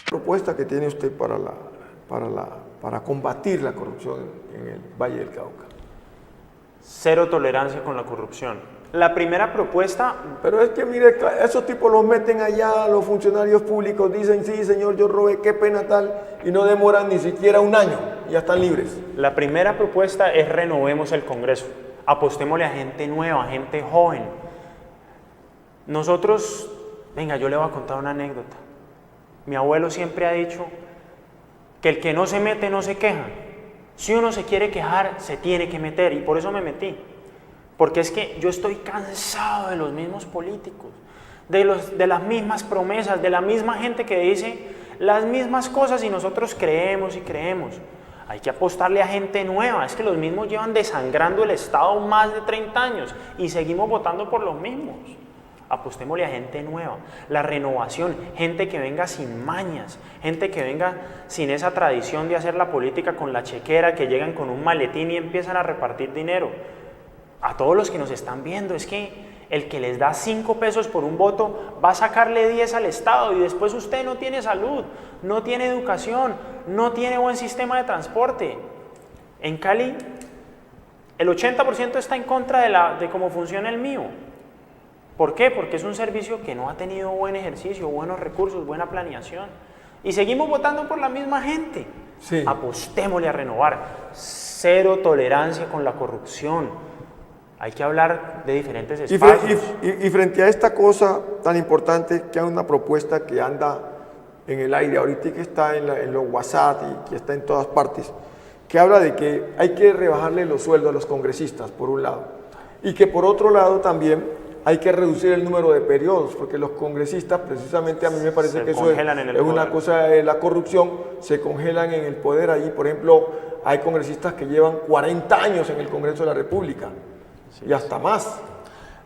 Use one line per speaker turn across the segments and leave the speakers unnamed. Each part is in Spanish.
Propuesta que tiene usted para combatir la corrupción en el Valle del Cauca?
Cero tolerancia con la corrupción. La primera propuesta...
Pero es que mire, esos tipos los meten allá, los funcionarios públicos dicen, sí señor, yo robé, qué pena tal, y no demoran ni siquiera un año, y ya están libres.
La primera propuesta es renovemos el Congreso, apostémosle a gente nueva, a gente joven. Nosotros, venga, yo le voy a contar una anécdota. Mi abuelo siempre ha dicho que el que no se mete no se queja. Si uno se quiere quejar, se tiene que meter, y por eso me metí. Porque es que yo estoy cansado de los mismos políticos, de las mismas promesas, de la misma gente que dice las mismas cosas y nosotros creemos y creemos. Hay que apostarle a gente nueva, es que los mismos llevan desangrando el Estado más de 30 años y seguimos votando por los mismos. Apostémosle a gente nueva, la renovación, gente que venga sin mañas, gente que venga sin esa tradición de hacer la política con la chequera, que llegan con un maletín y empiezan a repartir dinero. A todos los que nos están viendo, es que el que les da 5 pesos por un voto va a sacarle 10 al Estado y después usted no tiene salud, no tiene educación, no tiene buen sistema de transporte. En Cali, el 80% está en contra de cómo funciona el mío. ¿Por qué? Porque es un servicio que no ha tenido buen ejercicio, buenos recursos, buena planeación. Y seguimos votando por la misma gente.
Sí.
Apostémosle a renovar. Cero tolerancia con la corrupción. Hay que hablar de diferentes espacios.
Y frente a esta cosa tan importante, que hay una propuesta que anda en el aire ahorita, que está en los WhatsApp y que está en todas partes, que habla de que hay que rebajarle los sueldos a los congresistas, por un lado, y que por otro lado también hay que reducir el número de periodos, porque los congresistas, precisamente a mí me parece que eso es una cosa de la corrupción, se congelan en el poder. Ahí, por ejemplo, hay congresistas que llevan 40 años en el Congreso de la República. Sí, y hasta más.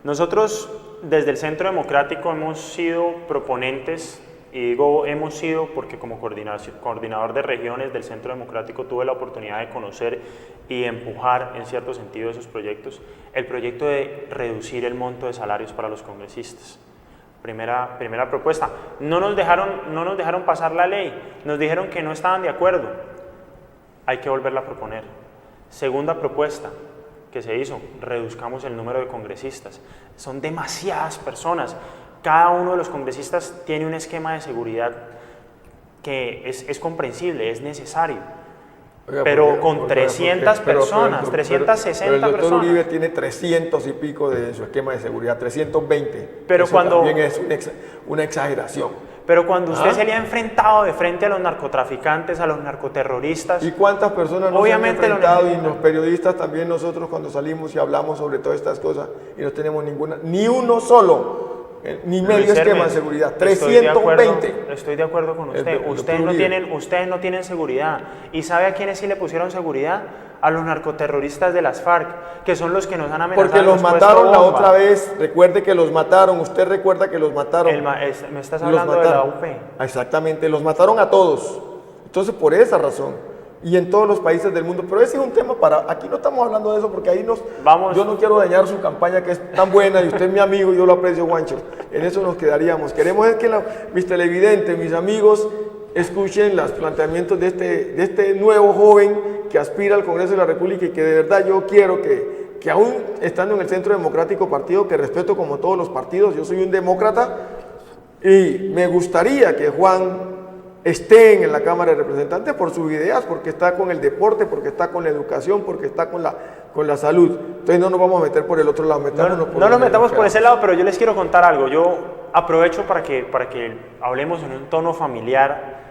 Nosotros desde el Centro Democrático hemos sido proponentes, y digo hemos sido porque como coordinador de regiones del Centro Democrático tuve la oportunidad de conocer y empujar en cierto sentido esos proyectos, el proyecto de reducir el monto de salarios para los congresistas. Primera propuesta. No nos dejaron pasar la ley, nos dijeron que no estaban de acuerdo, hay que volverla a proponer. Segunda propuesta que se hizo, reduzcamos el número de congresistas. Son demasiadas personas. Cada uno de los congresistas tiene un esquema de seguridad que es comprensible, es necesario. Oiga, pero con 300 personas, 360 personas.
El doctor Uribe tiene 300 y pico de su esquema de seguridad, 320.
Pero
eso también es una exageración.
Pero cuando usted se le ha enfrentado de frente a los narcotraficantes, a los narcoterroristas...
¿Y cuántas personas nos han enfrentado? Y los periodistas también, nosotros cuando salimos y hablamos sobre todas estas cosas y no tenemos ni uno solo, ni medio esquema de seguridad, 320.
Estoy de acuerdo con usted. Ustedes no tienen seguridad. ¿Y sabe a quiénes sí le pusieron seguridad? A los narcoterroristas de las FARC, que son los que nos han amenazado.
Porque los mataron la otra vez, recuerde que los mataron, usted recuerda que los mataron.
Me estás hablando de la UP.
Exactamente, los mataron a todos. Entonces, por esa razón, y en todos los países del mundo, pero ese es un tema aquí no estamos hablando de eso, porque ahí yo no quiero dañar su campaña, que es tan buena, y usted es mi amigo, y yo lo aprecio, Juancho. En eso nos quedaríamos. Queremos es que mis televidentes, mis amigos, escuchen los planteamientos de este nuevo joven que aspira al Congreso de la República y que de verdad yo quiero que aún estando en el Centro Democrático, partido que respeto como todos los partidos, yo soy un demócrata y me gustaría que Juan esté en la Cámara de Representantes por sus ideas, porque está con el deporte, porque está con la educación, porque está con la salud. Entonces no nos vamos a meter por el otro lado,
no nos metamos por ese lado, pero yo les quiero contar algo. Yo aprovecho para que hablemos en un tono familiar,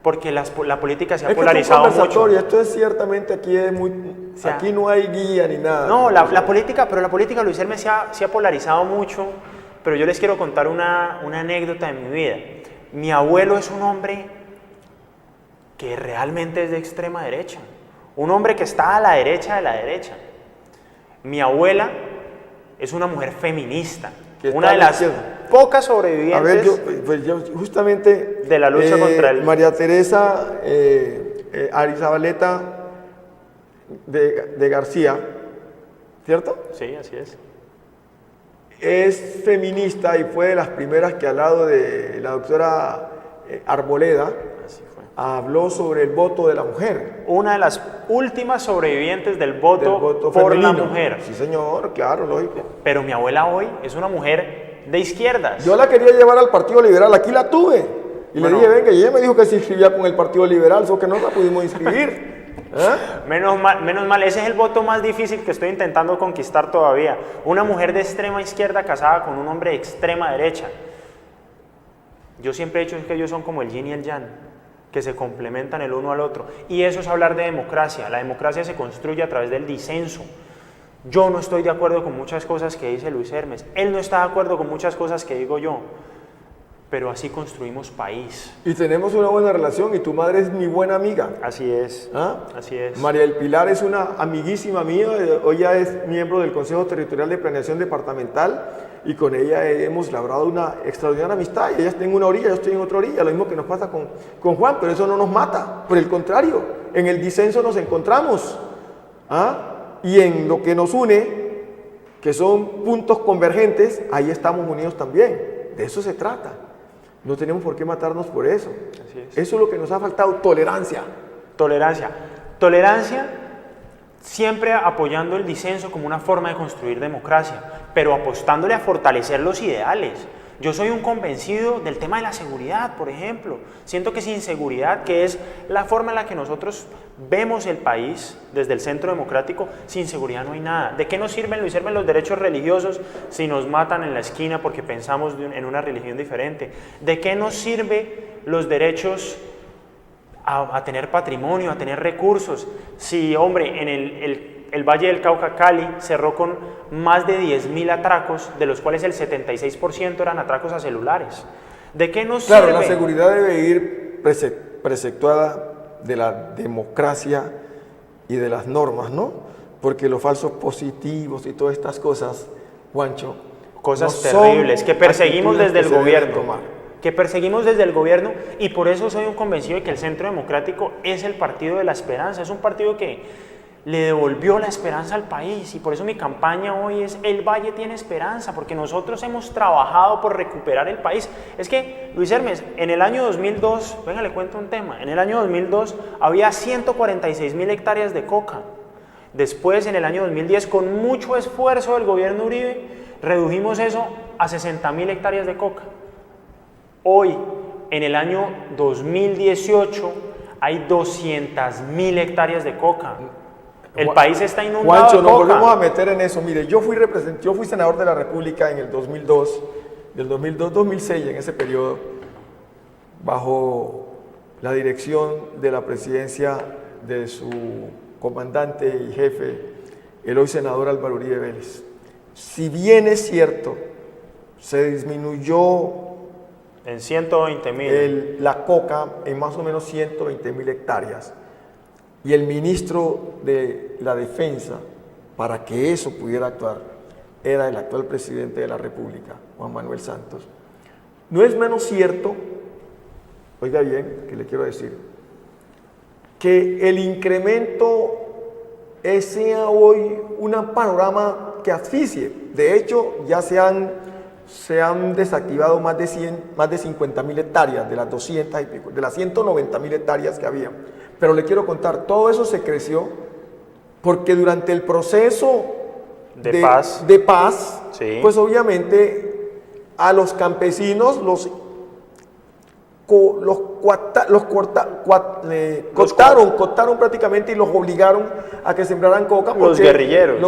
porque la política se ha polarizado mucho.
Esto es ciertamente, aquí no hay guía ni nada.
No, la política, Luis Hermes, se ha polarizado mucho, pero yo les quiero contar una anécdota de mi vida. Mi abuelo es un hombre que realmente es de extrema derecha, un hombre que está a la derecha de la derecha. Mi abuela es una mujer feminista, una de las pocas sobrevivientes.
A ver, yo justamente...
De la lucha contra el...
María Teresa Arizabaleta de García, ¿cierto?
Sí, así es.
Es feminista y fue de las primeras que al lado de la doctora Arboleda habló sobre el voto de la mujer.
Una de las últimas sobrevivientes del voto por
femenino.
La mujer.
Sí, señor, claro, lógico.
Pero mi abuela hoy es una mujer de izquierdas.
Yo la quería llevar al Partido Liberal, aquí la tuve. Y le dije, venga, y ella me dijo que se inscribía con el Partido Liberal, solo que no la pudimos inscribir.
Menos mal, ese es el voto más difícil que estoy intentando conquistar todavía. Una mujer de extrema izquierda casada con un hombre de extrema derecha. Yo siempre he dicho que ellos son como el yin y el yang, que se complementan el uno al otro. Y eso es hablar de democracia. La democracia se construye a través del disenso. Yo no estoy de acuerdo con muchas cosas que dice Luis Hermes. Él no está de acuerdo con muchas cosas que digo yo. Pero así construimos país.
Y tenemos una buena relación y tu madre es mi buena amiga.
Así es. Así es.
María del Pilar es una amiguísima mía. Hoy ya es miembro del Consejo Territorial de Planeación Departamental y con ella hemos labrado una extraordinaria amistad. Ella está en una orilla, yo estoy en otra orilla. Lo mismo que nos pasa con Juan, pero eso no nos mata. Por el contrario, en el disenso nos encontramos. Y en lo que nos une, que son puntos convergentes, ahí estamos unidos también. De eso se trata. No tenemos por qué matarnos por eso.
Así es.
Eso es lo que nos ha faltado, tolerancia.
Tolerancia, siempre apoyando el disenso como una forma de construir democracia, pero apostándole a fortalecer los ideales. Yo soy un convencido del tema de la seguridad, por ejemplo. Siento que sin seguridad, que es la forma en la que nosotros vemos el país desde el centro democrático, sin seguridad no hay nada. ¿De qué nos sirven, Luis Hermes, los derechos religiosos si nos matan en la esquina porque pensamos en una religión diferente? ¿De qué nos sirve los derechos a tener patrimonio, a tener recursos? Si, hombre, en el Valle del Cauca, Cali, cerró con más de 10.000 atracos, de los cuales el 76% eran atracos a celulares. ¿De qué nos sirve?
Claro, la seguridad debe ir preceptuada de la democracia y de las normas, ¿no? Porque los falsos positivos y todas estas cosas, Juancho,
cosas terribles que perseguimos desde el gobierno. Y por eso soy un convencido de que el Centro Democrático es el partido de la esperanza, es un partido que le devolvió la esperanza al país, y por eso mi campaña hoy es El Valle tiene esperanza, porque nosotros hemos trabajado por recuperar el país. Es que, Luis Hermes, en el año 2002, venga, le cuento un tema, en el año 2002 había 146.000 hectáreas de coca. Después, en el año 2010, con mucho esfuerzo del gobierno Uribe, redujimos eso a 60.000 hectáreas de coca. Hoy, en el año 2018, hay 200.000 hectáreas de coca. El país está inundado
Juancho,
de
nos
coca.
volvemos a meter en eso. Mire, yo fui senador de la República en el 2002, del 2002-2006, en ese periodo, bajo la dirección de la presidencia de su comandante y jefe, el hoy senador Álvaro Uribe Vélez. Si bien es cierto, se disminuyó
en 120.000
la coca en más o menos 120.000 hectáreas. Y el ministro de la Defensa, para que eso pudiera actuar, era el actual presidente de la República, Juan Manuel Santos. No es menos cierto, oiga bien, que le quiero decir, que el incremento sea hoy un panorama que asfixie. De hecho, ya se han desactivado más de 50.000 hectáreas de las 200 y pico, de las 190.000 hectáreas que había. Pero le quiero contar, todo eso se creció porque durante el proceso de paz,
sí,
pues obviamente a los campesinos los cooptaron prácticamente y los obligaron a que sembraran coca.
Los guerrilleros,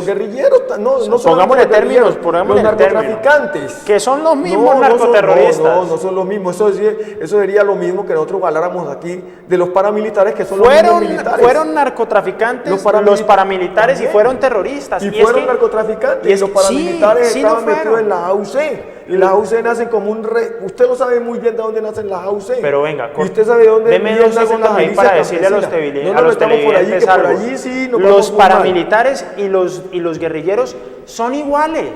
no
pongámosle términos,
los narcotraficantes.
Que son los mismos narcoterroristas.
No son los mismos, eso sería lo mismo que nosotros habláramos aquí de los paramilitares, que son los mismos militares.
Fueron narcotraficantes los paramilitares también, y fueron terroristas.
Y fueron narcotraficantes, y los paramilitares estaban metidos en la AUC. Y las AUC nacen como usted lo sabe muy bien de dónde nacen las AUC.
Pero venga,
y usted sabe de dónde
deme 2 segundos ahí para decirle a los televidentes algo. Los paramilitares y los guerrilleros son iguales.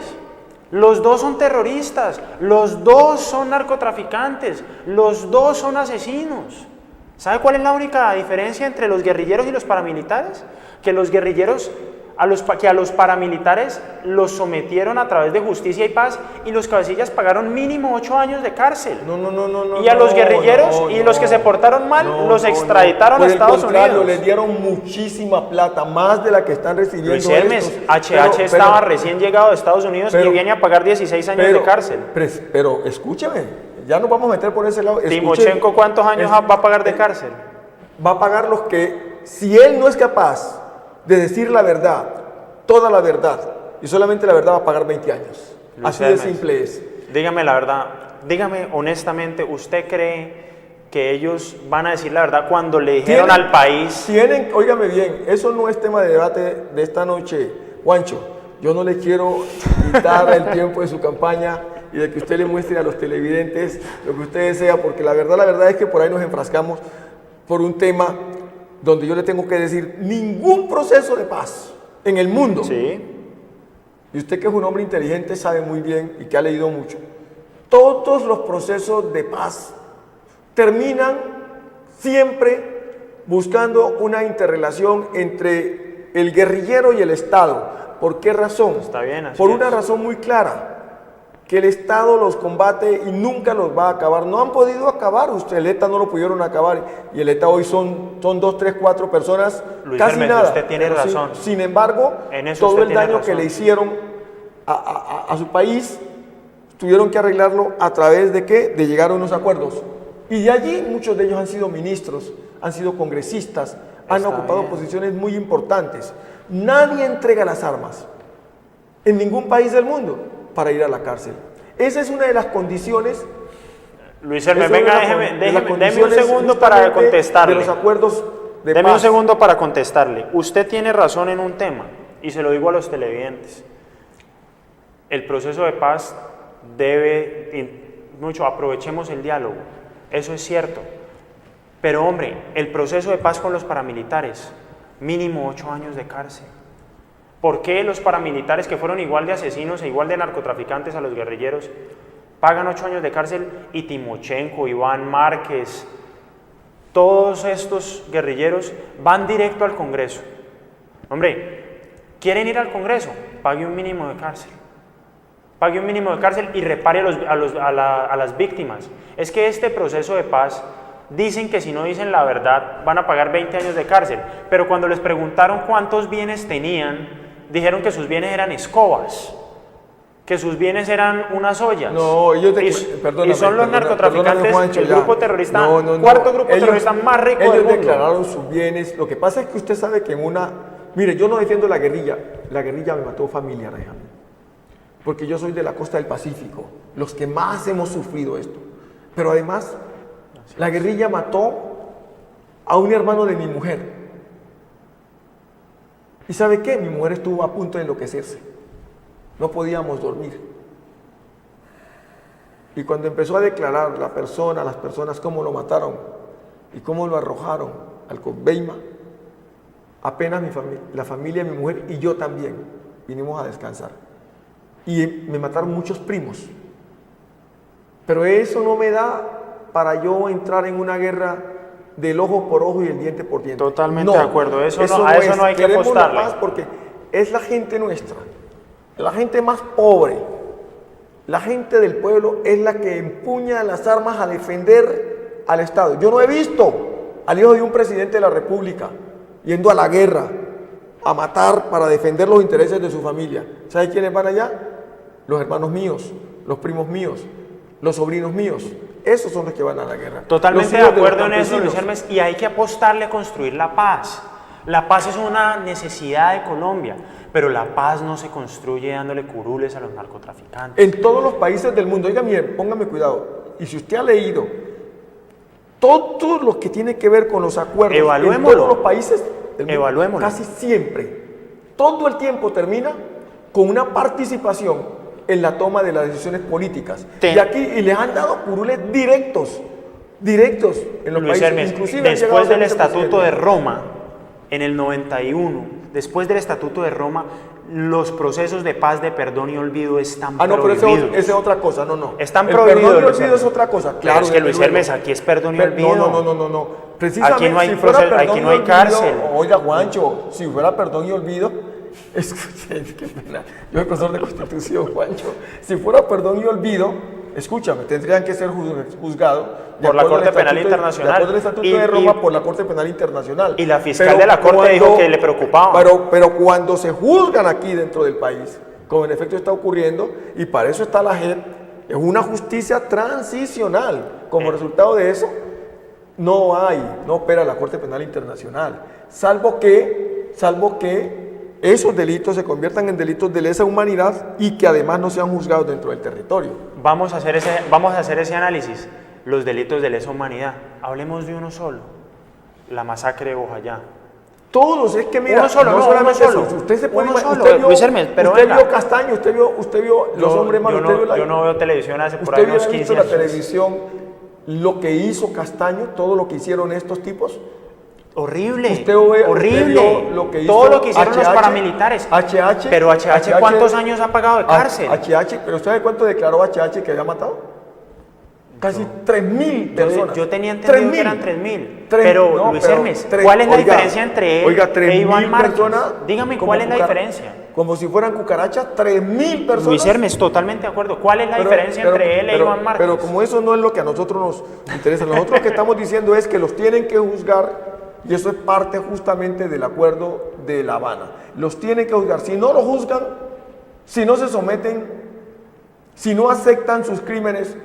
Los dos son terroristas, los dos son narcotraficantes, los dos son asesinos. ¿Sabe cuál es la única diferencia entre los guerrilleros y los paramilitares? Que los guerrilleros, a los paramilitares los sometieron a través de justicia y paz y los cabecillas pagaron mínimo 8 años de cárcel.
No.
Y a los guerrilleros y los que se portaron mal los extraditaron a Estados Unidos.
Les dieron muchísima plata, más de la que están recibiendo.
Luis Hermes, HH estaba recién llegado de Estados Unidos y viene a pagar 16 años de cárcel.
Pero escúcheme, ya nos vamos a meter por ese lado.
Timochenko, ¿cuántos años va a pagar de cárcel?
Va a pagar los que, si él no es capaz de decir la verdad, toda la verdad, y solamente la verdad, va a pagar 20 años.
Luis
Así
Hermes,
de simple es.
Dígame la verdad, dígame honestamente, ¿usted cree que ellos van a decir la verdad cuando le dijeron al país?
Óigame bien, eso no es tema de debate de esta noche, Juancho. Yo no le quiero quitar el tiempo de su campaña y de que usted le muestre a los televidentes lo que usted desea, porque la verdad es que por ahí nos enfrascamos por un tema donde yo le tengo que decir, ningún proceso de paz en el mundo.
Sí.
Y usted, que es un hombre inteligente, sabe muy bien y que ha leído mucho. Todos los procesos de paz terminan siempre buscando una interrelación entre el guerrillero y el Estado. ¿Por qué razón?
Está bien, así
Por una razón muy clara, que el Estado los combate y nunca los va a acabar. No han podido acabar, el ETA no lo pudieron acabar, y el ETA hoy son 2, 3, 4 personas,
Luis
casi
Hermes,
nada.
usted tiene razón.
Sin embargo,
en eso
todo el daño
razón
que le hicieron a su país, tuvieron que arreglarlo a través de ¿qué? De llegar a unos acuerdos. Y de allí muchos de ellos han sido ministros, han sido congresistas, han ocupado posiciones muy importantes. Nadie entrega las armas en ningún país del mundo para ir a la cárcel. Esa es una de las condiciones.
Luis Hermes, venga, déme un segundo para contestarle.
De los acuerdos de
Deme
paz.
un segundo para contestarle. Usted tiene razón en un tema, y se lo digo a los televidentes. El proceso de paz aprovechemos el diálogo. Eso es cierto. Pero hombre, el proceso de paz con los paramilitares, mínimo 8 años de cárcel. ¿Por qué los paramilitares, que fueron igual de asesinos e igual de narcotraficantes a los guerrilleros, pagan 8 años de cárcel y Timochenko, Iván Márquez, todos estos guerrilleros van directo al Congreso? Hombre, ¿quieren ir al Congreso? Pague un mínimo de cárcel. Pague un mínimo de cárcel y repare a las víctimas. Es que este proceso de paz, dicen que si no dicen la verdad van a pagar 20 años de cárcel, pero cuando les preguntaron cuántos bienes tenían, dijeron que sus bienes eran escobas, que sus bienes eran unas ollas.
No, ellos
y son los narcotraficantes,
Juancho,
el grupo terrorista,
no.
cuarto grupo terrorista más rico del mundo.
Ellos declararon sus bienes. Lo que pasa es que usted sabe que mire, yo no defiendo la guerrilla me mató familia, Reján, porque yo soy de la costa del Pacífico, los que más hemos sufrido esto. Pero además, la guerrilla mató a un hermano de mi mujer. ¿Y sabe qué? Mi mujer estuvo a punto de enloquecerse. No podíamos dormir. Y cuando empezó a declarar las personas cómo lo mataron y cómo lo arrojaron al Conveima, apenas la familia de mi mujer y yo también vinimos a descansar. Y me mataron muchos primos. Pero eso no me da para yo entrar en una guerra del ojo por ojo y el diente por diente.
Totalmente de acuerdo, a eso no hay que
Queremos
apostarle.
la paz porque es la gente nuestra, la gente más pobre, la gente del pueblo es la que empuña las armas a defender al Estado. Yo no he visto al hijo de un presidente de la República yendo a la guerra, a matar para defender los intereses de su familia. ¿Sabe quiénes van allá? Los hermanos míos, los primos míos, los sobrinos míos. Esos son los que van a la guerra.
Totalmente de acuerdo en eso, Luis Hermes, y hay que apostarle a construir la paz. La paz es una necesidad de Colombia, pero la paz no se construye dándole curules a los narcotraficantes.
En todos los países del mundo, oiga bien, póngame cuidado, y si usted ha leído todo lo que tiene que ver con los acuerdos en todos los países del mundo, casi siempre, todo el tiempo termina con una participación en la toma de las decisiones políticas. Y les han dado curules directos en los
Luis
países.
Hermes,
Inclusive
después del Estatuto de Roma, en el 91, después del Estatuto de Roma, los procesos de paz, de perdón y olvido están
no,
prohibidos.
pero esa es otra cosa, no.
Están
el
prohibidos.
Perdón y olvido es otra cosa, claro.
Pero es que Luis Hermes, aquí es perdón y olvido.
No. Precisamente,
aquí no hay,
si fuera perdón
aquí no hay
y olvido,
cárcel.
Oiga, Juancho, si fuera perdón y olvido, escuchen, qué pena, yo soy profesor de Constitución, Juancho, si fuera perdón y olvido, escúchame, tendrían que ser juzgados
por la Corte Penal Internacional.
De acuerdo al Estatuto de Roma, por la Corte Penal Internacional.
Y la fiscal de la Corte dijo que le preocupaba.
Pero cuando se juzgan aquí dentro del país, como en efecto está ocurriendo, y para eso está la JEP, es una justicia transicional. Como resultado de eso, no opera la Corte Penal Internacional, salvo que esos delitos se conviertan en delitos de lesa humanidad y que además no sean juzgados dentro del territorio.
Vamos a hacer ese análisis. Los delitos de lesa humanidad. Hablemos de uno solo. La masacre de Bojayá.
Todos, es que mira,
uno solo,
no solamente
uno solo.
Eso, usted se puede
usted vio, Luis Hermes, pero
usted vio Castaño, usted vio los hombres malos.
Yo no veo televisión hace por ahí
unos 15 años. ¿Usted vio la televisión lo que hizo Castaño, todo lo que hicieron estos tipos?
Horrible,
horrible. Lo que hizo
todo lo que hicieron los paramilitares. Pero HH, ¿cuántos años ha pagado de cárcel?
Pero ¿usted sabe cuánto declaró HH que había matado? Casi 3.000 personas.
Yo tenía entendido que eran 3.000. Pero, Luis Hermes, ¿cuál es la diferencia entre él e Iván Márquez? Dígame, ¿cuál es la diferencia?
Como si fueran cucarachas, 3.000 personas.
Luis Hermes, totalmente de acuerdo. ¿Cuál es la diferencia entre él e Iván Márquez?
Pero como eso no es lo que a nosotros nos interesa, nosotros lo que estamos diciendo es que los tienen que juzgar, y eso es parte justamente del acuerdo de La Habana. Los tienen que juzgar. Si no los juzgan, si no se someten, si no aceptan sus crímenes,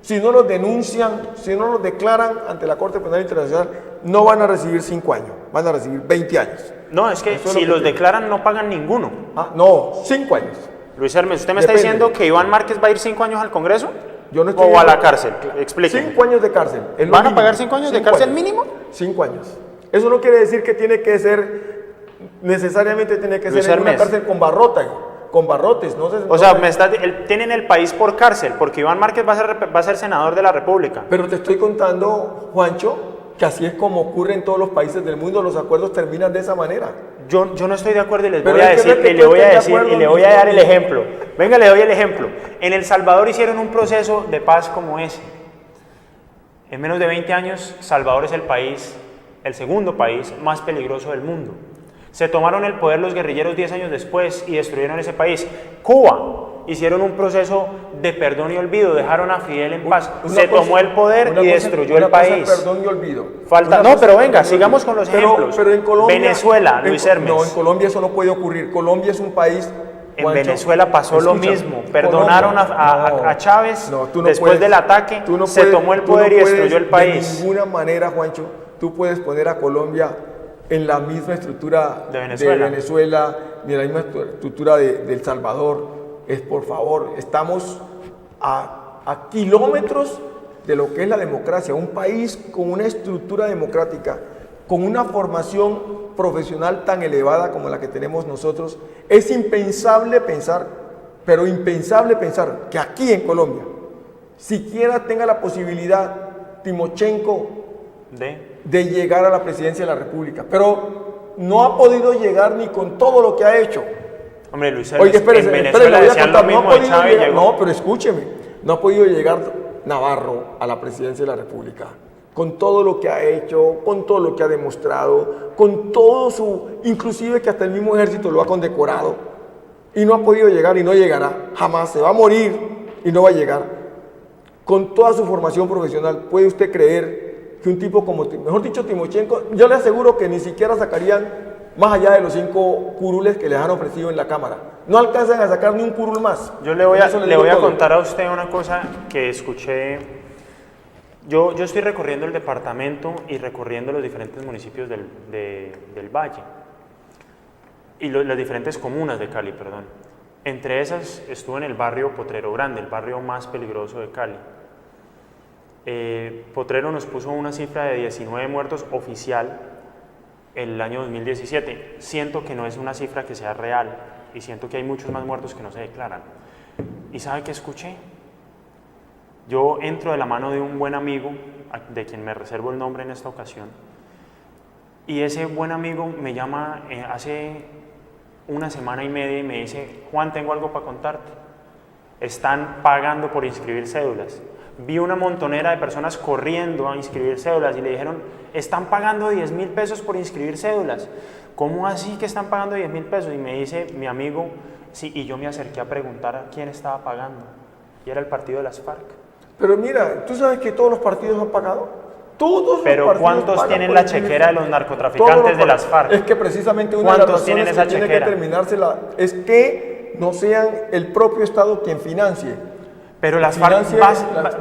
si no los denuncian, si no los declaran ante la Corte Penal Internacional, no van a recibir 5 años, van a recibir 20 años.
No, es que si los declaran no pagan ninguno.
No, 5 años.
Luis Hermes, ¿usted me está diciendo que Iván Márquez va a ir 5 años al Congreso?
Yo no estoy
¿O a la cárcel? Explíqueme.
5 años de cárcel.
¿Van a pagar 5 años de cárcel mínimo?
5 años. Eso no quiere decir que tiene que ser, necesariamente tiene que ser en una cárcel con barrotes, no sé.
O sea, tienen el país por cárcel, porque Iván Márquez va a ser senador de la República.
Pero te estoy contando, Juancho, que así es como ocurre en todos los países del mundo, los acuerdos terminan de esa manera.
Yo no estoy de acuerdo y les voy a decir, y le voy a dar el ejemplo. Venga, le doy el ejemplo. En El Salvador hicieron un proceso de paz como ese. En menos de 20 años, Salvador es el segundo país más peligroso del mundo. Se tomaron el poder los guerrilleros 10 años después y destruyeron ese país. Cuba, hicieron un proceso de perdón y olvido, dejaron a Fidel en paz. Se tomó el poder y destruyó el país.
Perdón y olvido.
Pero venga, sigamos con los ejemplos.
Pero en Colombia,
Venezuela, Luis Hermes.
No, en Colombia eso no puede ocurrir. Colombia es un país...
En Venezuela pasó lo mismo. Perdonaron a Chávez después del ataque, se tomó el poder y destruyó el país.
De ninguna manera, Juancho, tú puedes poner a Colombia en la misma estructura de Venezuela, ni en la misma estructura de El Salvador. Por favor, estamos a kilómetros de lo que es la democracia. Un país con una estructura democrática, con una formación profesional tan elevada como la que tenemos nosotros, es impensable pensar, pero impensable pensar que aquí en Colombia siquiera tenga la posibilidad Timochenko de llegar a la presidencia de la República, pero no ha podido llegar ni con todo lo que ha hecho.
Hombre, Luis Hermes,
espérese,
en Venezuela decían lo mismo de Chávez.
No, pero escúcheme, no ha podido llegar Navarro a la presidencia de la República, con todo lo que ha hecho, con todo lo que ha demostrado, con todo inclusive que hasta el mismo ejército lo ha condecorado, y no ha podido llegar y no llegará, jamás, se va a morir y no va a llegar. Con toda su formación profesional, ¿puede usted creer que un tipo como, mejor dicho, Timochenko, yo le aseguro que ni siquiera sacarían más allá de los 5 curules que les han ofrecido en la Cámara? No alcanzan a sacar ni un curul más.
Yo le voy a contar a usted una cosa que escuché. Yo estoy recorriendo el departamento y recorriendo los diferentes municipios del Valle y las diferentes comunas de Cali, perdón. Entre esas estuve en el barrio Potrero Grande, el barrio más peligroso de Cali. Potrero nos puso una cifra de 19 muertos oficial el año 2017. Siento que no es una cifra que sea real y siento que hay muchos más muertos que no se declaran. ¿Y sabe qué escuché? Yo entro de la mano de un buen amigo, de quien me reservo el nombre en esta ocasión, y ese buen amigo me llama hace una semana y media y me dice, Juan, tengo algo para contarte. Están pagando por inscribir cédulas. Vi una montonera de personas corriendo a inscribir cédulas y le dijeron, están pagando 10.000 pesos por inscribir cédulas. ¿Cómo así que están pagando 10.000 pesos? Y me dice mi amigo, sí, y yo me acerqué a preguntar a quién estaba pagando. Y era el partido de las FARC.
Pero mira, ¿tú sabes que todos los partidos han pagado? Todos
pero
los
¿cuántos tienen la chequera de los narcotraficantes de las FARC?
Es que precisamente una de las razones que tiene que terminársela es que no sean el propio Estado quien financie.
Pero las FARC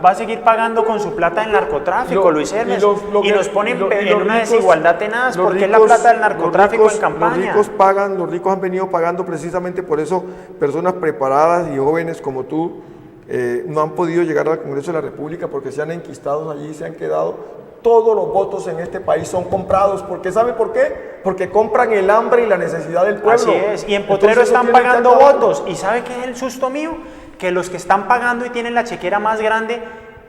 va a seguir pagando con su plata el narcotráfico, Luis Hermes, y nos ponen en una desigualdad tenaz, porque es la plata del narcotráfico en campaña.
Los ricos han venido pagando precisamente por eso. Personas preparadas y jóvenes como tú no han podido llegar al Congreso de la República porque se han enquistado allí, se han quedado. Todos los votos en este país son comprados, porque ¿sabe por qué? Porque compran el hambre y la necesidad del pueblo.
Así es, y en Potrero están pagando votos, y ¿sabe qué es el susto mío? Que los que están pagando y tienen la chequera más grande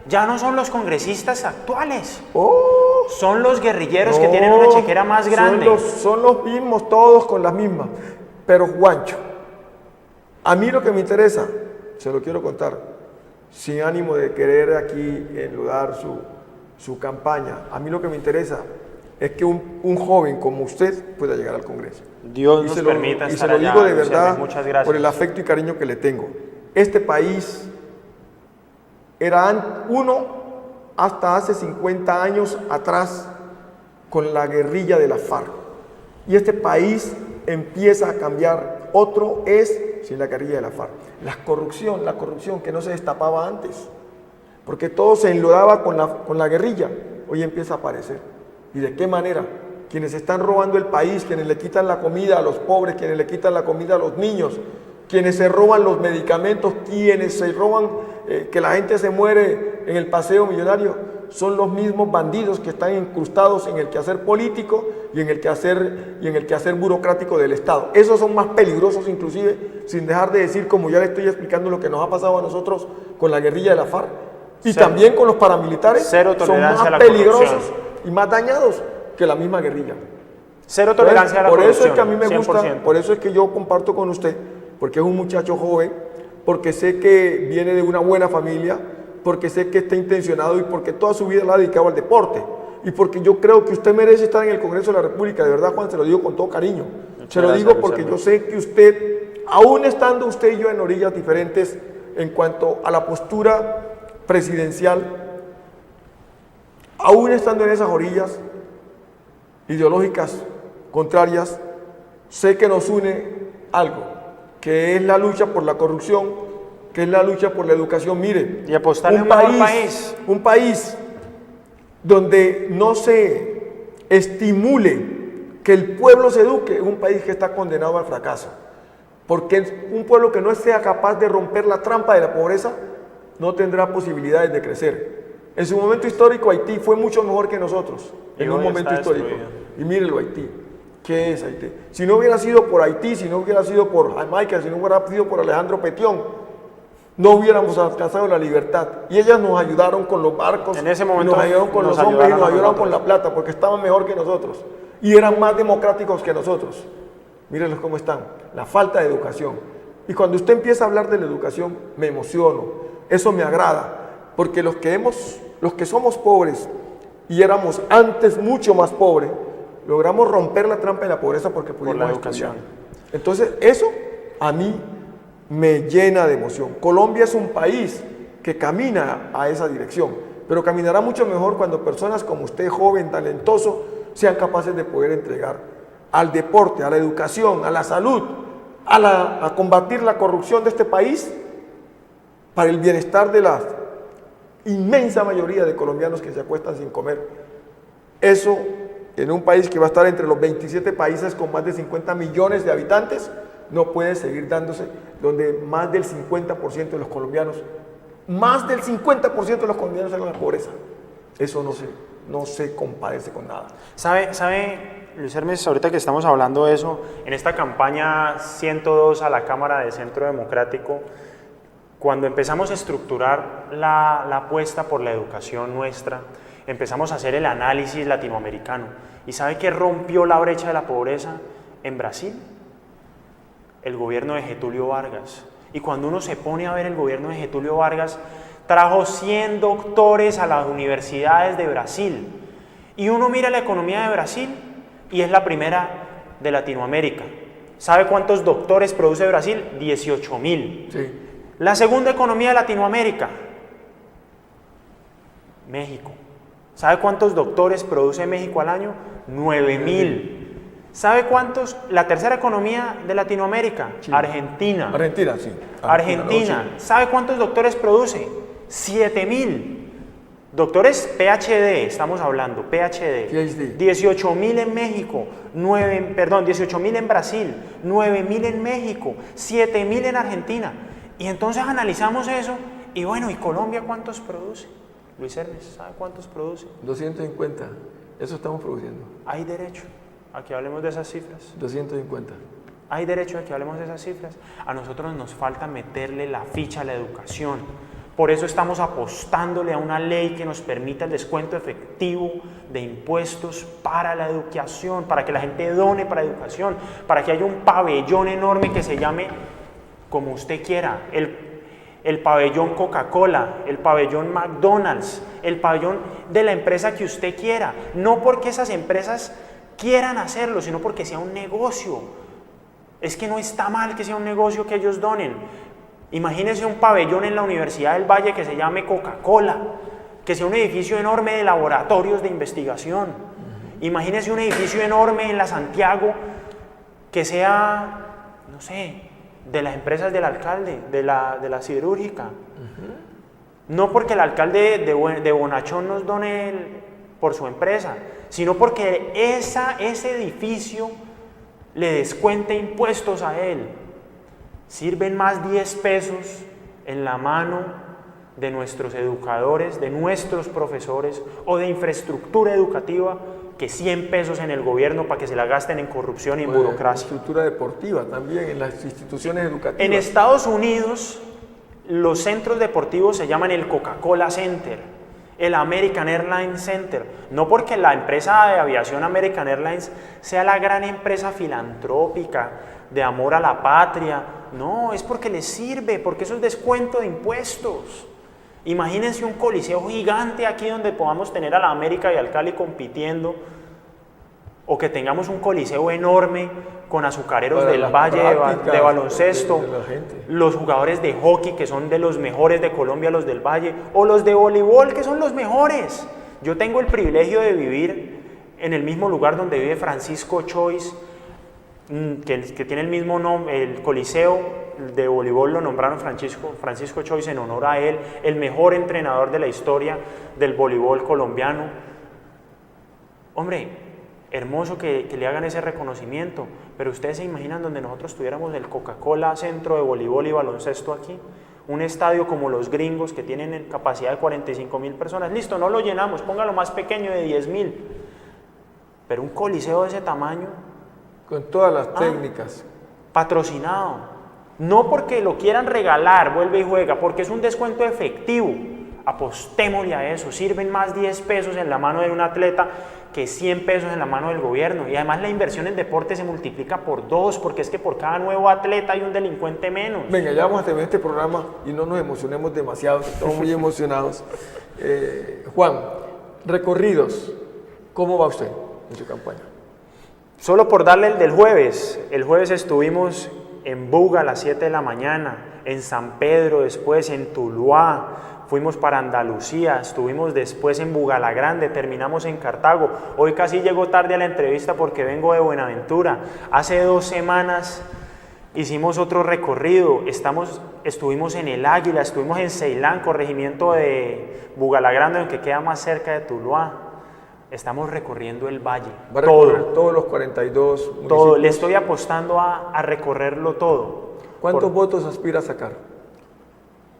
ya no son los congresistas actuales, son los guerrilleros que tienen una chequera más grande.
Son los mismos, todos con las mismas. Pero Juancho, a mí lo que me interesa, se lo quiero contar, sin ánimo de querer aquí enludar su campaña, a mí lo que me interesa es que un joven como usted pueda llegar al Congreso.
Dios nos permita estar allá.
Y se lo digo de verdad,
muchas gracias,
por el afecto y cariño que le tengo. Este país era uno hasta hace 50 años atrás con la guerrilla de la FARC. Y este país empieza a cambiar. Otro es sin la guerrilla de la FARC. La corrupción que no se destapaba antes. Porque todo se enlodaba con la guerrilla. Hoy empieza a aparecer. ¿Y de qué manera? Quienes están robando el país, quienes le quitan la comida a los pobres, quienes le quitan la comida a los niños, quienes se roban los medicamentos, quienes se roban que la gente se muere en el paseo millonario, son los mismos bandidos que están incrustados en el quehacer político y en el quehacer burocrático del Estado. Esos son más peligrosos inclusive, sin dejar de decir, como ya le estoy explicando, lo que nos ha pasado a nosotros con la guerrilla de la FARC y también con los paramilitares.
Son más
peligrosos y más dañados que la misma guerrilla.
Cero tolerancia a la corrupción.
Por eso es que a mí me gusta, por eso es que yo comparto con usted, porque es un muchacho joven, porque sé que viene de una buena familia, porque sé que está intencionado y porque toda su vida la ha dedicado al deporte. Y porque yo creo que usted merece estar en el Congreso de la República. De verdad, Juan, se lo digo con todo cariño. Se lo digo porque yo sé que usted, aún estando usted y yo en orillas diferentes en cuanto a la postura presidencial, aún estando en esas orillas ideológicas contrarias, sé que nos une algo, que es la lucha por la corrupción, que es la lucha por la educación. Mire,
y apostarle a un mejor país.
Un país donde no se estimule que el pueblo se eduque, es un país que está condenado al fracaso. Porque un pueblo que no sea capaz de romper la trampa de la pobreza no tendrá posibilidades de crecer. En su momento histórico, Haití fue mucho mejor que nosotros, en un momento histórico. Y mírenlo, Haití. ¿Qué es Haití? Si no hubiera sido por Haití, si no hubiera sido por Jamaica, si no hubiera sido por Alejandro Petión, no hubiéramos alcanzado la libertad. Y ellas nos ayudaron con los barcos,
en ese momento
nos ayudaron con los hombres y nos ayudaron con la plata, porque estaban mejor que nosotros. Y eran más democráticos que nosotros. Mírenlos cómo están. La falta de educación. Y cuando usted empieza a hablar de la educación, me emociono. Eso me agrada. Porque los que somos pobres y éramos antes mucho más pobres, logramos romper la trampa de la pobreza porque pudimos estudiar. Entonces, eso a mí me llena de emoción. Colombia es un país que camina a esa dirección, pero caminará mucho mejor cuando personas como usted, joven, talentoso, sean capaces de poder entregar al deporte, a la educación, a la salud, a combatir la corrupción de este país para el bienestar de la inmensa mayoría de colombianos que se acuestan sin comer. Eso, en un país que va a estar entre los 27 países con más de 50 millones de habitantes, no puede seguir dándose, donde más del 50% de los colombianos, están en la pobreza. Eso no se compadece con nada.
¿Sabe, Luis Hermes, ahorita que estamos hablando de eso, en esta campaña 102 a la Cámara de Centro Democrático, cuando empezamos a estructurar la apuesta por la educación nuestra, empezamos a hacer el análisis latinoamericano. ¿Y sabe qué rompió la brecha de la pobreza? En Brasil. el gobierno de Getulio Vargas. Y cuando uno se pone a ver el gobierno de Getulio Vargas, trajo 100 doctores a las universidades de Brasil. Y uno mira la economía de Brasil y es la primera de Latinoamérica. ¿Sabe cuántos doctores produce Brasil? 18.000.
Sí.
La segunda economía de Latinoamérica, México. ¿Sabe cuántos doctores produce México al año? 9.000. ¿Sabe cuántos? La tercera economía de Latinoamérica,
Sí.
Argentina.
Argentina, sí.
Argentina.
Sí.
¿Sabe cuántos doctores produce? 7.000. Doctores PhD, estamos hablando, PhD.
PhD.
18.000 en México, 18.000 en Brasil, 9.000 en México, 7.000 en Argentina. Y entonces analizamos eso y bueno, ¿y Colombia cuántos produce? Luis Hermes, ¿sabe cuántos produce?
250. Eso estamos produciendo.
Hay derecho a que hablemos de esas cifras.
250.
Hay derecho a que hablemos de esas cifras. A nosotros nos falta meterle la ficha a la educación. Por eso estamos apostándole a una ley que nos permita el descuento efectivo de impuestos para la educación, para que la gente done para educación, para que haya un pabellón enorme que se llame como usted quiera, el pabellón Coca-Cola, el pabellón McDonald's, el pabellón de la empresa que usted quiera, no porque esas empresas quieran hacerlo, sino porque sea un negocio. Es que no está mal que sea un negocio que ellos donen. Imagínense un pabellón en la Universidad del Valle que se llame Coca-Cola, que sea un edificio enorme de laboratorios de investigación. Imagínense un edificio enorme en la Santiago que sea, no sé, de las empresas del alcalde, de la siderúrgica. No porque el alcalde de Bonachón nos done por su empresa, sino porque ese edificio le descuente impuestos a él. Sirven más 10 pesos en la mano de nuestros educadores, de nuestros profesores o de infraestructura educativa que 100 pesos en el gobierno para que se la gasten en corrupción y en burocracia.
Estructura deportiva también en las instituciones educativas.
En Estados Unidos, los centros deportivos se llaman el Coca-Cola Center, el American Airlines Center. No porque la empresa de aviación American Airlines sea la gran empresa filantrópica de amor a la patria. No, es porque les sirve, porque eso es descuento de impuestos. Imagínense un coliseo gigante aquí donde podamos tener a la América y al Cali compitiendo, o que tengamos un coliseo enorme con azucareros del Valle de baloncesto, los jugadores de hockey que son de los mejores de Colombia, los del Valle, o los de voleibol que son los mejores. Yo tengo el privilegio de vivir en el mismo lugar donde vive Francisco Choice, que tiene el mismo nombre, el coliseo de voleibol lo nombraron Francisco Choice en honor a él, el mejor entrenador de la historia del voleibol colombiano. Hombre, hermoso que le hagan ese reconocimiento, pero ustedes se imaginan donde nosotros tuviéramos el Coca-Cola Centro de voleibol y baloncesto aquí, un estadio como los gringos que tienen capacidad de 45.000 personas, listo, no lo llenamos, póngalo más pequeño de 10.000, pero un coliseo de ese tamaño,
con todas las técnicas,
patrocinado, no porque lo quieran regalar, vuelve y juega, porque es un descuento efectivo. Apostémosle a eso. Sirven más 10 pesos en la mano de un atleta que 100 pesos en la mano del gobierno, y además la inversión en deporte se multiplica por 2, porque es que por cada nuevo atleta hay un delincuente menos.
Venga, ya vamos a terminar este programa y no nos emocionemos demasiado, estamos muy emocionados. Juan, recorridos, ¿cómo va usted en su campaña?
Solo por darle el del jueves. El jueves estuvimos en Buga a las 7 de la mañana, en San Pedro, después en Tuluá, fuimos para Andalucía, estuvimos después en Bugalagrande, terminamos en Cartago. Hoy casi llego tarde a la entrevista porque vengo de Buenaventura. Hace 2 semanas hicimos otro recorrido, estuvimos en El Águila, estuvimos en Ceilán, corregimiento de Bugalagrande, aunque queda más cerca de Tuluá. Estamos recorriendo el valle.
¿Va a recorrer todos los 42 municipios?
Todo, le estoy apostando a recorrerlo todo.
¿Cuántos votos aspira a sacar?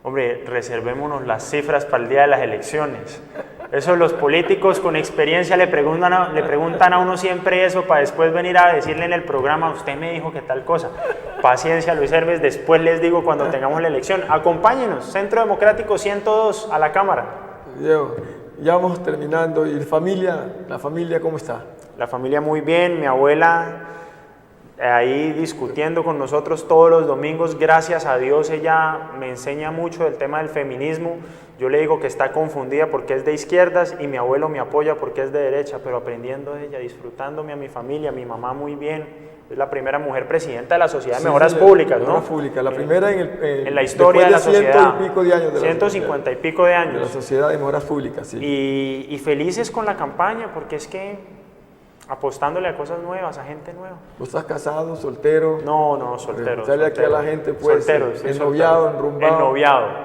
Hombre, reservémonos las cifras para el día de las elecciones. Eso los políticos con experiencia le preguntan a uno siempre eso para después venir a decirle en el programa, usted me dijo que tal cosa. Paciencia, Luis Hermes, después les digo cuando tengamos la elección. Acompáñenos, Centro Democrático 102 a la Cámara.
Ya vamos terminando. ¿Y la familia cómo está?
La familia muy bien, mi abuela ahí discutiendo con nosotros todos los domingos. Gracias a Dios ella me enseña mucho del tema del feminismo. Yo le digo que está confundida porque es de izquierdas y mi abuelo me apoya porque es de derecha, pero aprendiendo de ella, disfrutándome a mi familia, a mi mamá muy bien. Es la primera mujer presidenta de la Sociedad de Mejoras Públicas, ¿no?
Pública, la primera en
la historia de la sociedad.
100 y pico de años.
150 y pico de años.
De la Sociedad de Mejoras Públicas, sí.
Y felices con la campaña, porque es que apostándole a cosas nuevas, a gente nueva.
¿Vos estás casado, soltero?
No, soltero.
Sale aquí a la gente, pues,
soltero, sí,
ennoviado, enrumbado.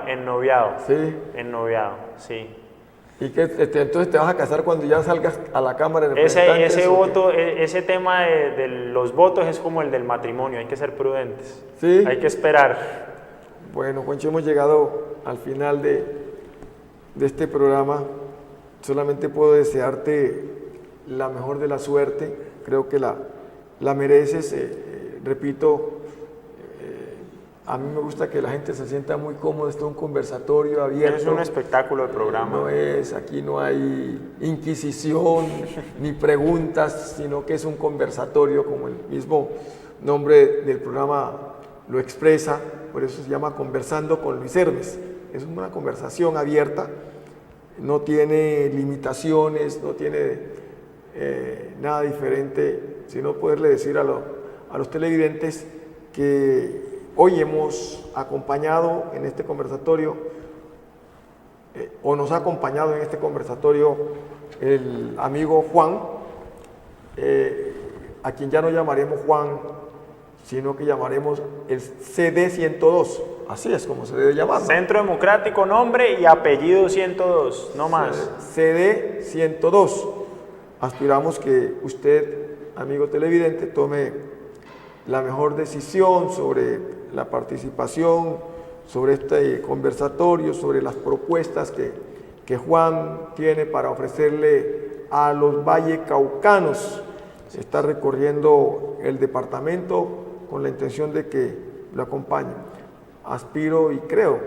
Ennoviado.
Sí.
Ennoviado, sí.
¿Y qué, entonces te vas a casar cuando ya salgas a la Cámara de Representantes?
Ese tema de los votos es como el del matrimonio, hay que ser prudentes.
¿Sí?
Hay que esperar.
Bueno, Juancho, hemos llegado al final de este programa. Solamente puedo desearte la mejor de la suerte. Creo que la mereces. Repito, a mí me gusta que la gente se sienta muy cómoda. Esto es un conversatorio abierto.
Es un espectáculo de programa.
Aquí no hay inquisición ni preguntas, sino que es un conversatorio, como el mismo nombre del programa lo expresa. Por eso se llama Conversando con Luis Hermes. Es una conversación abierta, no tiene limitaciones, no tiene nada diferente, sino poderle decir a los televidentes que hoy hemos acompañado en este conversatorio, o nos ha acompañado en este conversatorio el amigo Juan, a quien ya no llamaremos Juan, sino que llamaremos el CD 102. Así es como se debe llamar, ¿no?
Centro Democrático, nombre y apellido 102, no más.
CD 102. Aspiramos que usted, amigo televidente, tome la mejor decisión sobre la participación, sobre este conversatorio, sobre las propuestas que Juan tiene para ofrecerle a los vallecaucanos. Se está recorriendo el departamento con la intención de que lo acompañen. Aspiro y creo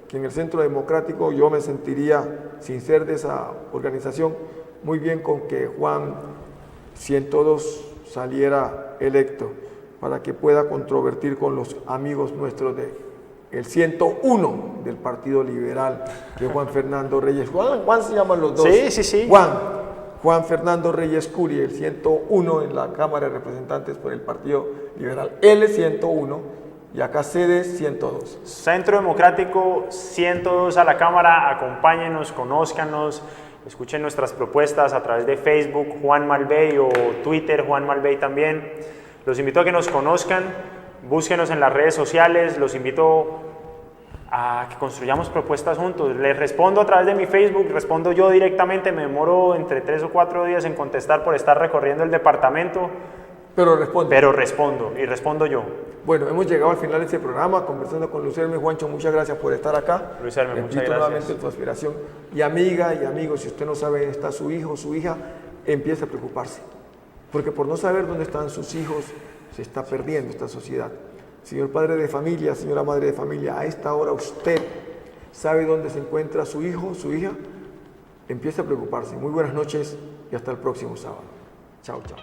que en el Centro Democrático yo me sentiría, sin ser de esa organización, muy bien con que Juan 102 saliera electo, para que pueda controvertir con los amigos nuestros del 101 del Partido Liberal, de Juan Fernando Reyes. Juan se llaman los dos.
Sí.
Juan Fernando Reyes Curi, el 101 en la Cámara de Representantes por el Partido Liberal. Él es 101 y acá sede 102.
Centro Democrático 102 a la Cámara, acompáñenos, conózcanos, escuchen nuestras propuestas a través de Facebook, Juan Malvey, o Twitter, Juan Malvey también. Los invito a que nos conozcan, búsquenos en las redes sociales, los invito a que construyamos propuestas juntos. Les respondo a través de mi Facebook, respondo yo directamente, me demoro entre 3 o 4 días en contestar por estar recorriendo el departamento.
Pero responde.
Pero respondo, y respondo yo.
Bueno, hemos llegado al final de este programa, conversando con Luis Hermes. Juancho, muchas gracias por estar acá.
Luis Hermes, muchas gracias.
Nuevamente tu aspiración. Y amiga y amigos, si usted no sabe dónde está su hijo o su hija, empiece a preocuparse. Porque por no saber dónde están sus hijos, se está perdiendo esta sociedad. Señor padre de familia, señora madre de familia, a esta hora usted sabe dónde se encuentra su hijo, su hija, empiece a preocuparse. Muy buenas noches y hasta el próximo sábado. Chao, chao.